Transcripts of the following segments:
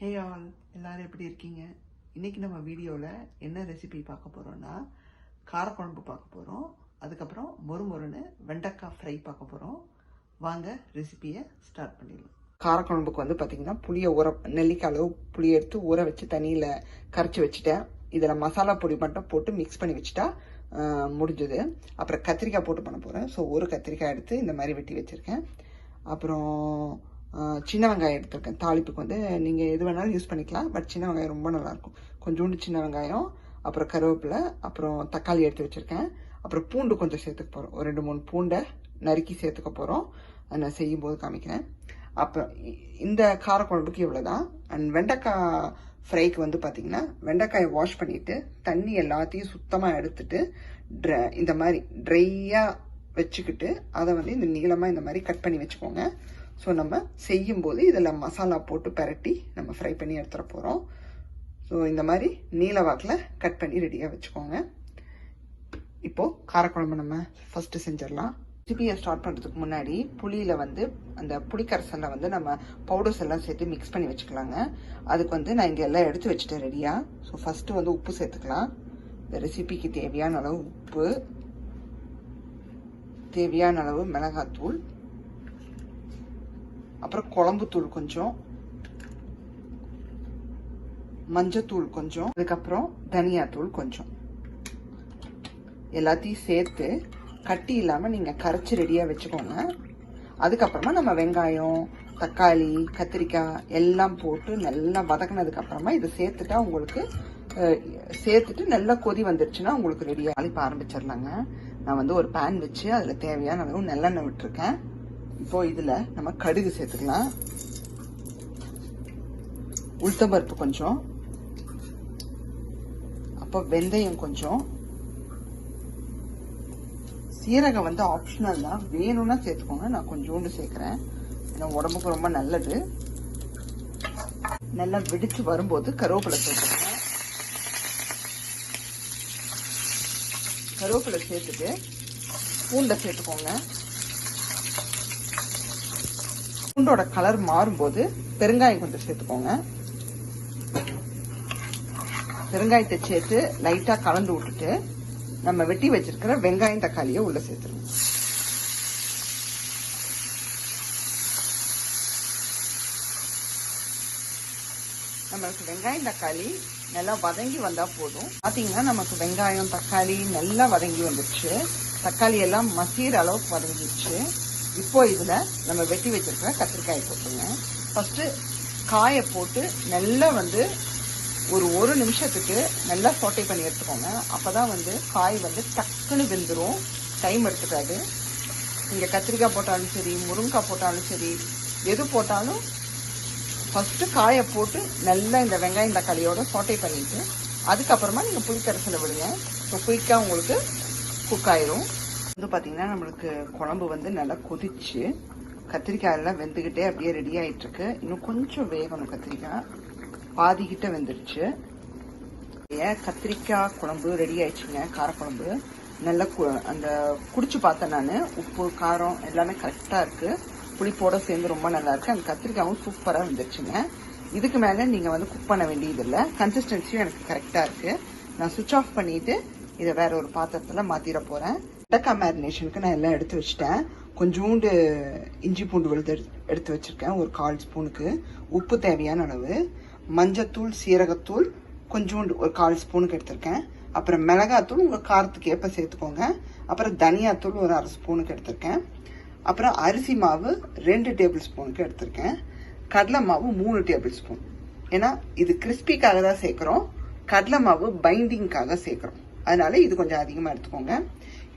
Hey all, எல்லாரும் எப்படி இருக்கீங்க? இன்றைக்கி நம்ம வீடியோவில் என்ன ரெசிபி பார்க்க போகிறோன்னா, காரக்குழம்பு பார்க்க போகிறோம். அதுக்கப்புறம் மொறுன்னு வெண்டைக்காய் ஃப்ரை பார்க்க போகிறோம். வாங்க ரெசிபியை ஸ்டார்ட் பண்ணிடலாம். காரக்குழம்புக்கு வந்து பார்த்திங்கன்னா புளியை நெல்லிக்காய் அளவு புளியை எடுத்து ஊற வச்சு தண்ணியில் கரைச்சி வச்சுட்டேன். இதில் மசாலா பொடி மட்டும் போட்டு மிக்ஸ் பண்ணி வச்சுட்டா முடிஞ்சது. அப்புறம் கத்திரிக்காய் போட்டு பண்ண போகிறேன். ஸோ ஒரு கத்திரிக்காய் எடுத்து இந்த மாதிரி வெட்டி வச்சுருக்கேன். அப்புறம் சின்ன வெங்காயம் எடுத்துருக்கேன். தாளிப்புக்கு வந்து நீங்கள் எது வேணாலும் யூஸ் பண்ணிக்கலாம், பட் சின்ன வெங்காயம் ரொம்ப நல்லாயிருக்கும். கொஞ்சோண்டு சின்ன வெங்காயம், அப்புறம் கருவேப்பிலை, அப்புறம் தக்காளி எடுத்து வச்சுருக்கேன். அப்புறம் பூண்டு கொஞ்சம் சேர்த்துக்க போகிறோம். ஒரு 2-3 பூண்டை நறுக்கி சேர்த்துக்க போகிறோம். அதை நான் செய்யும்போது காமிக்கிறேன். அப்புறம் இந்த காரக்குழம்புக்கு இவ்வளோ தான். அண்ட் வெண்டைக்காய் ஃப்ரைக்கு வந்து பார்த்திங்கன்னா, வெண்டைக்காயை வாஷ் பண்ணிவிட்டு தண்ணி எல்லாத்தையும் சுத்தமாக எடுத்துட்டு இந்த மாதிரி ட்ரையாக வச்சுக்கிட்டு அதை வந்து இந்த நீளமாக இந்த மாதிரி கட் பண்ணி வச்சுக்கோங்க. ஸோ நம்ம செய்யும்போது இதில் மசாலா போட்டு பரட்டி நம்ம ஃப்ரை பண்ணி எடுத்துட போகிறோம். ஸோ இந்த மாதிரி நீல வாக்கில் கட் பண்ணி ரெடியாக வச்சுக்கோங்க. இப்போது காரக்குழம்பு நம்ம ஃபஸ்ட்டு செஞ்சிடலாம். ரெசிபியை ஸ்டார்ட் பண்ணுறதுக்கு முன்னாடி புளியில் வந்து அந்த புளிக்கரசலில் வந்து நம்ம பவுடர்ஸ் எல்லாம் சேர்த்து மிக்ஸ் பண்ணி வச்சுக்கலாங்க. அதுக்கு வந்து நான் இங்கே எல்லாம் எடுத்து வச்சுட்டேன் ரெடியாக. ஸோ ஃபஸ்ட்டு வந்து உப்பு சேர்த்துக்கலாம். இந்த ரெசிபிக்கு தேவையான அளவு உப்பு, தேவையான அளவு மிளகாத்தூள், அப்புறம் குழம்புத்தூள் கொஞ்சம், மஞ்சத்தூள் கொஞ்சம், அதுக்கப்புறம் தனியாத்தூள் கொஞ்சம், எல்லாத்தையும் சேர்த்து கட்டி இல்லாமல் நீங்கள் கரைச்சி ரெடியாக வச்சுக்கோங்க. அதுக்கப்புறமா நம்ம வெங்காயம், தக்காளி, கத்திரிக்காய் எல்லாம் போட்டு நல்லா வதக்கினதுக்கப்புறமா இதை சேர்த்துட்டா உங்களுக்கு சேர்த்துட்டு நல்லா கொதி வந்துருச்சுன்னா உங்களுக்கு ரெடியாக தாளிப்ப ஆரம்பிச்சிடலாங்க. நான் வந்து ஒரு பேன் வச்சு அதில் தேவையான அளவு நல்லெண்ணெய் விட்டுருக்கேன். இப்போ இதில் நம்ம கடுகு சேர்த்துக்கலாம், உளுத்தம்பருப்பு கொஞ்சம், அப்போ வெந்தயம் கொஞ்சம், சீரகம் வந்து ஆப்ஷனல் தான், வேணும்னா சேர்த்துக்கோங்க. நான் கொஞ்சோண்டு சேர்க்குறேன், ஏன்னா உடம்புக்கு ரொம்ப நல்லது. நல்லா வெடிச்சு வரும்போது கருவேப்பிலை சேர்த்துக்கோங்க. கருவேப்பிலை சேர்த்துட்டு பூண்டை சேர்த்துக்கோங்க. பூண்டோட கலர் மாறும்போது பெருங்காயம் கொஞ்சம் சேர்த்துக்கோங்க. பெருங்காயத்தை சேர்த்து லைட்டா கலந்து விட்டுட்டு நம்ம வெட்டி வச்சிருக்கிற வெங்காயம் தக்காளியை உள்ள சேர்த்துருவோம். நமக்கு வெங்காயம் தக்காளி நல்லா வதங்கி வந்தா போதும். பாத்தீங்கன்னா நமக்கு வெங்காயம் தக்காளி நல்லா வதங்கி வந்துருச்சு. தக்காளி எல்லாம் மசீர அளவுக்கு வதங்கிடுச்சு. இப்போ இதுல நம்ம வெட்டி வச்சிருக்கிற கத்திரிக்காயை போட்டுருங்க. ஃபர்ஸ்ட் காயை போட்டு நல்லா வந்து ஒரு நிமிஷத்துக்கு நல்லா சோட்டை பண்ணி எடுத்துக்கோங்க. அப்பதான் வந்து காய் வந்து டக்குன்னு வெந்துடும், டைம் எடுத்துக்காது. நீங்க கத்திரிக்காய் போட்டாலும் சரி, முருங்கைக்காய் போட்டாலும் சரி, எது போட்டாலும் ஃபர்ஸ்ட் காயை போட்டு நல்லா இந்த வெங்காயம் தக்காளியோட சோட்டை பண்ணிட்டு அதுக்கப்புறமா நீங்க புளிக்கரைசலை விடுங்க. ஸோ குயிக்காக உங்களுக்கு குக் ஆயிரும். வந்து பார்த்தீங்கன்னா நம்மளுக்கு குழம்பு வந்து நல்லா கொதிச்சு கத்திரிக்காய் எல்லாம் வெந்துக்கிட்டே அப்படியே ரெடி ஆகிட்டு இருக்கு. இன்னும் கொஞ்சம் வேகணும். கத்திரிக்காய் பாதிக்கிட்ட வெந்துருச்சு. கத்திரிக்காய் குழம்பு ரெடி ஆயிடுச்சுங்க. காரக்குழம்பு நல்லா அந்த குடிச்சு பார்த்தேன் நான். உப்பு காரம் எல்லாமே கரெக்டாக இருக்கு. புளிப்போட சேர்ந்து ரொம்ப நல்லா இருக்கு. அந்த கத்திரிக்காயும் சூப்பராக வந்துருச்சுங்க. இதுக்கு மேலே நீங்கள் வந்து குக் பண்ண வேண்டியதில்லை. கன்சிஸ்டன்சியும் எனக்கு கரெக்டாக இருக்கு. நான் சுவிட்ச் ஆஃப் பண்ணிட்டு இதை வேற ஒரு பாத்திரத்தில் மாற்றிட போகிறேன். வெண்டைக்காய் மேரினேஷனுக்கு நான் எல்லாம் எடுத்து வச்சுட்டேன். கொஞ்சோண்டு இஞ்சி பூண்டு விழுது எடுத்து வச்சுருக்கேன், ஒரு 1/4 ஸ்பூனுக்கு. உப்பு தேவையான அளவு, மஞ்சத்தூள், சீரகத்தூள் கொஞ்சோண்டு ஒரு 1/4 ஸ்பூனுக்கு எடுத்திருக்கேன். அப்புறம் மிளகாத்தூள் உங்கள் காரத்துக்கு ஏற்ப சேர்த்துக்கோங்க. அப்புறம் தனியாத்தூள் ஒரு 1/2 ஸ்பூனுக்கு எடுத்திருக்கேன். அப்புறம் அரிசி மாவு 2 டேபிள் ஸ்பூனுக்கு எடுத்திருக்கேன். கடலை மாவு 3 டேபிள் ஸ்பூன். ஏன்னா இது கிறிஸ்பிக்காக தான் சேர்க்குறோம், கடலை மாவு பைண்டிங்காக சேர்க்குறோம், அதனால இது கொஞ்சம் அதிகமாக எடுத்துக்கோங்க.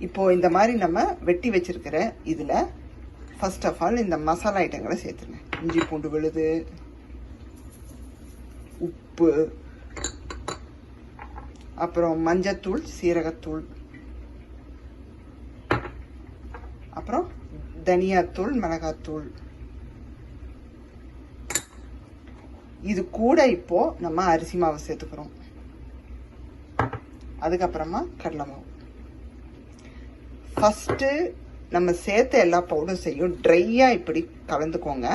இப்போ இந்த மாதிரி நம்ம வெட்டி வச்சிருக்கிற இதுல ஃபர்ஸ்ட் ஆஃப் ஆல் இந்த மசாலா ஐட்டங்களை சேர்த்துருங்க. இஞ்சி பூண்டு விழுது, உப்பு, அப்புறம் மஞ்சத்தூள், சீரகத்தூள், அப்புறம் தனியாத்தூள், மிளகாத்தூள். இது கூட இப்போ நம்ம அரிசி மாவு சேர்த்துக்கிறோம். அதுக்கப்புறமா கடலை மாவு. ஃபஸ்ட்டு நம்ம சேர்த்த எல்லா பவுடர்ஸையும் ட்ரையாக இப்படி கலந்துக்கோங்க.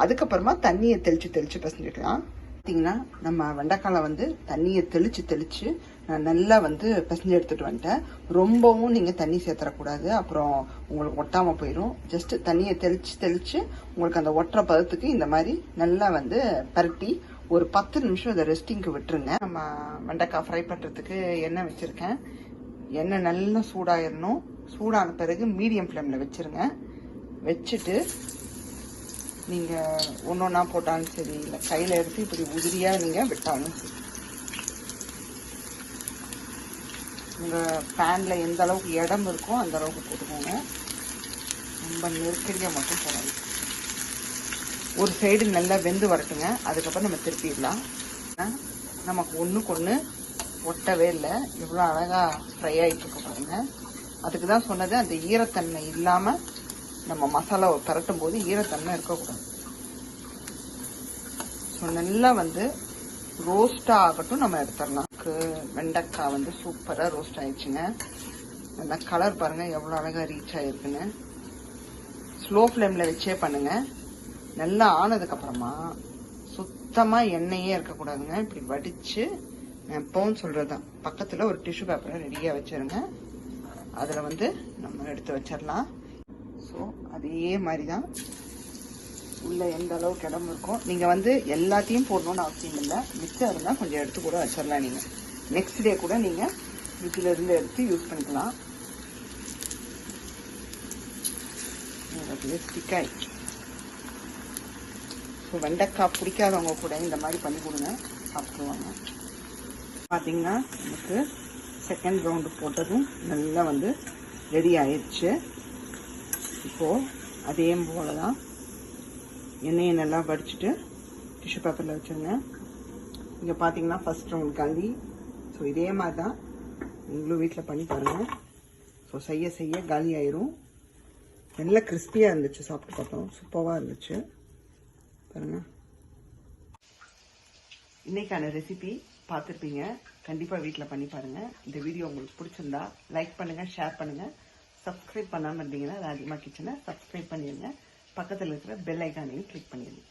அதுக்கப்புறமா தண்ணியை தெளித்து பிசைஞ்சுக்கலாம். பார்த்தீங்கன்னா நம்ம வெண்டைக்காயில் வந்து தண்ணியை தெளித்து நான் நல்லா வந்து பிசைஞ்சு எடுத்துகிட்டு வந்துட்டேன். ரொம்பவும் நீங்கள் தண்ணி சேர்த்துடக்கூடாது, அப்புறம் உங்களுக்கு ஒட்டாமல் போயிடும். ஜஸ்ட்டு தண்ணியை தெளித்து உங்களுக்கு அந்த ஒட்டுற பதத்துக்கு இந்த மாதிரி நல்லா வந்து பரட்டி ஒரு 10 நிமிஷம் இதை ரெஸ்டிங்க்கு விட்டுருங்க. நம்ம வெண்டைக்காய் ஃப்ரை பண்ணுறதுக்கு எண்ணெய் வச்சுருக்கேன். எண்ணெய் நல்லா சூடாயிடணும். சூடான பிறகு மீடியம் ஃப்ளேமில் வச்சுருங்க. வச்சுட்டு நீங்கள் ஒன்றா போட்டாலும் சரி, இல்லை கையில் எடுத்து இப்படி உதிரியாக நீங்கள் விட்டாலும் சரி, உங்கள் பேனில் எந்த அளவுக்கு இடம் இருக்கோ அந்த அளவுக்கு போட்டுக்கோங்க. ரொம்ப நெருக்கடியாக மட்டும் போடணும். ஒரு சைடு நல்லா வெந்து வரட்டுங்க. அதுக்கப்புறம் நம்ம திருப்பிடலாம். நமக்கு ஒன்றுக்கு ஒன்று ஒட்டவே இல்லை. எவ்வளோ அழகாக ஃப்ரை ஆகிட்டு இருக்க பாருங்க. அதுக்கு தான் சொன்னது, அந்த ஈரத்தன்மை இல்லாமல் நம்ம மசாலாவை பரட்டும் போது ஈரத்தன்மை இருக்கக்கூடாது. ஸோ நல்லா வந்து ரோஸ்டாக ஆகட்டும், நம்ம எடுத்துடலாம். வெண்டைக்காய் வந்து சூப்பராக ரோஸ்ட் ஆயிடுச்சுங்க. நல்லா கலர் பாருங்கள் எவ்வளோ அழகாக ரீச் ஆகிருக்குன்னு. ஸ்லோ ஃப்ளேமில் வச்சே பண்ணுங்கள். நல்லா ஆனதுக்கப்புறமா சுத்தமாக எண்ணெயே இருக்கக்கூடாதுங்க. இப்படி வடித்து, நான் எப்பவும் சொல்கிறது தான், பக்கத்தில் ஒரு டிஷ்யூ பேப்பரை ரெடியாக வச்சுருங்க. அதில் வந்து நம்ம எடுத்து வச்சிடலாம். ஸோ அதே மாதிரி தான் உள்ளே எந்த அளவுக்கு இடம் இருக்கும். நீங்கள் வந்து எல்லாத்தையும் போடணும்னு அவசியம் இல்லை. மிச்சம் இருந்தால் கொஞ்சம் எடுத்து கூட வச்சிடலாம். நீங்கள் நெக்ஸ்ட் டே கூட நீங்கள் ஃப்ரிட்ஜில் இருந்து எடுத்து யூஸ் பண்ணிக்கலாம். ஸ்டிக் ஆயிடுச்சு. ஸோ வெண்டைக்காய் பிடிக்காதவங்க கூட இந்த மாதிரி பண்ணி கொடுங்க, சாப்பிடுவாங்க. பார்த்தீங்கன்னா நமக்கு செகண்ட் ரவுண்டு போட்டதும் நல்லா வந்து ரெடி ஆயிடுச்சு. இப்போது அதே போல் தான் எண்ணெயை நல்லா வடிச்சிட்டு டிஷ்யூ பேப்பரில் வச்சுருங்க. இங்கே பார்த்தீங்கன்னா ஃபஸ்ட் ரவுண்ட் காலி. ஸோ இதே மாதிரி தான் நீங்களும் வீட்டில் பண்ணி பாருங்கள். ஸோ செய்ய காலி ஆயிரும். நல்லா கிறிஸ்பியாக இருந்துச்சு. சாப்பிட்டு பார்த்தோம், சூப்பராக இருந்துச்சு பாருங்கள். இன்றைக்கான ரெசிபி பார்த்துருப்பீங்க. கண்டிப்பாக வீட்டில் பண்ணி பாருங்கள். இந்த வீடியோ உங்களுக்கு பிடிச்சிருந்தா லைக் பண்ணுங்கள், ஷேர் பண்ணுங்கள். சப்ஸ்கிரைப் பண்ணாமல் இருந்தீங்கன்னா ராஜிமா கிச்சனை சப்ஸ்கிரைப் பண்ணிடுங்க. பக்கத்தில் இருக்கிற பெல் ஐக்கானையும் கிளிக் பண்ணிடுங்க.